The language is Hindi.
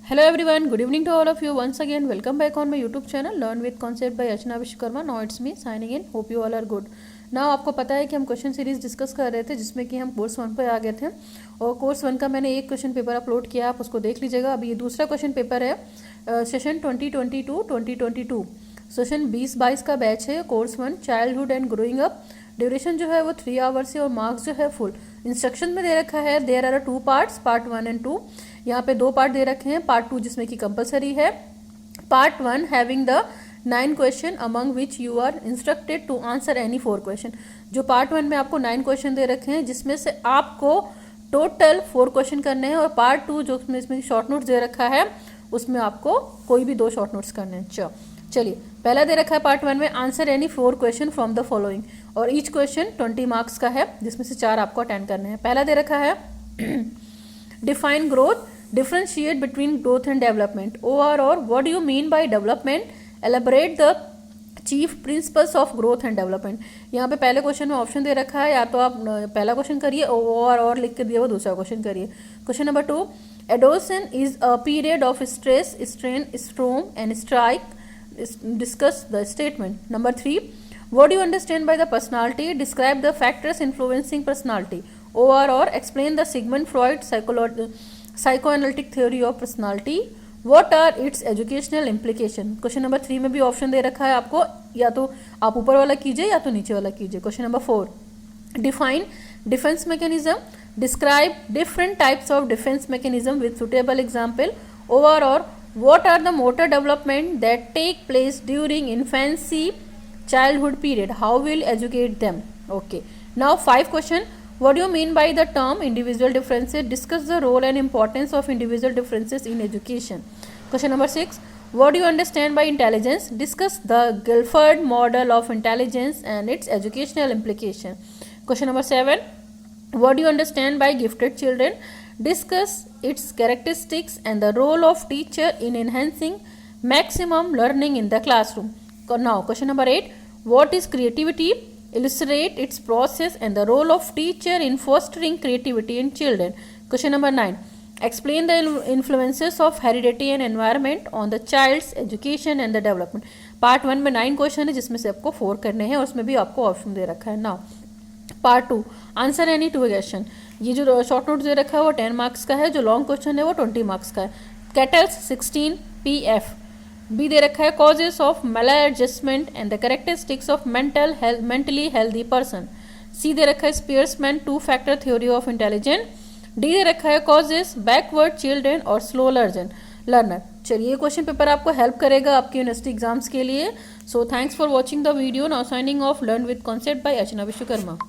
Hello everyone, good evening to all of you. Once again, welcome back on my YouTube channel Learn with Concept by Archana Vishwakarma. Now it's me signing in. Hope you all are good. Now आपको पता है कि हम क्वेश्चन सीरीज डिस्कस कर रहे थे जिसमें कि हम कोर्स 1 पे आ गए थे और कोर्स 1 का मैंने एक क्वेश्चन पेपर अपलोड किया, आप उसको देख लीजिएगा. अभी ये दूसरा क्वेश्चन पेपर है सेशन 2022 सेशन 20-22 का बैच है course 1 childhood and growing up. Duration जो है वो 3 आवर्स है और मार्क्स जो है फुल. इंस्ट्रक्शन में दे रखा है there are 2 parts, part 1 and 2. यहाँ पे 2 पार्ट दे रखे हैं. पार्ट 2 जिसमें कि कंपलसरी है. Part 1 having the 9 question among which you are instructed to answer any 4 question. जो पार्ट 1 में आपको 9 क्वेश्चन दे रखे हैं जिसमें से आपको टोटल 4 क्वेश्चन करने हैं और पार्ट 2 जो इसमें शॉर्ट नोट्स दे रखा है उसमें आपको कोई भी 2 शॉर्ट नोट्स करने हैं. चलिए, पहला दे रखा है पार्ट 1 में answer any 4 question from the following और ईच क्वेश्चन 20 मार्क्स का है जिसमें से 4 आपको अटेंड करने हैं. पहला दे रखा है define growth, differentiate between growth and development. OR what do you mean by development? Elaborate the chief principles of growth and development. यहाँ पे पहले क्वेश्चन में ऑप्शन दे रखा है, या तो आप पहला क्वेश्चन करिए और लिख के दिया वो दूसरा क्वेश्चन करिए. Question number 2, adolescence is a period of stress, strain, storm and strike. Discuss the statement. Number 3, what do you understand by the personality? Describe the factors influencing personality. OR explain the Sigmund Freud psychoanalytic theory of personality. What are its educational implication? Question number 3 में भी ऑप्शन दे रखा है आपको, या तो आप ऊपर वाला कीजिए या तो नीचे वाला कीजिए. Question number 4, define defence mechanism. Describe different types of defence mechanism with suitable example. और what are the motor development that take place during infancy childhood period? How will educate them? Okay, now 5 question. What do you mean by the term individual differences? Discuss the role and importance of individual differences in education. Question number 6, what do you understand by intelligence? Discuss the Guilford model of intelligence and its educational implication. Question number 7, what do you understand by gifted children? Discuss its characteristics and the role of teacher in enhancing maximum learning in the classroom. Now question number 8, what is creativity? Illustrate its process and the role of teacher in fostering creativity in children. Question number 9, explain the influences of heredity and environment on the child's education and the development. Part 1 में 9 क्वेश्चन है जिसमें से आपको 4 करने हैं और उसमें भी आपको ऑप्शन दे रखा है. Now part 2, answer any 2 question. ये जो शॉर्ट नोट दे रखा है वो 10 मार्क्स का है, जो लॉन्ग क्वेश्चन है वो 20 मार्क्स का है. Kettles 16 PF. बी दे रखा है causes of maladjustment and the characteristics of mentally healthy person. C दे रखा है Spearman 2 factor theory of intelligent. D दे रखा है कॉजेस बैकवर्ड चिल्ड्रन और स्लो लर्नर. चलिए, क्वेश्चन पेपर आपको हेल्प करेगा आपके यूनिवर्सिटी एग्जाम्स के लिए. So thanks for watching the video. Now signing off learn with concept by Archana Vishwakarma.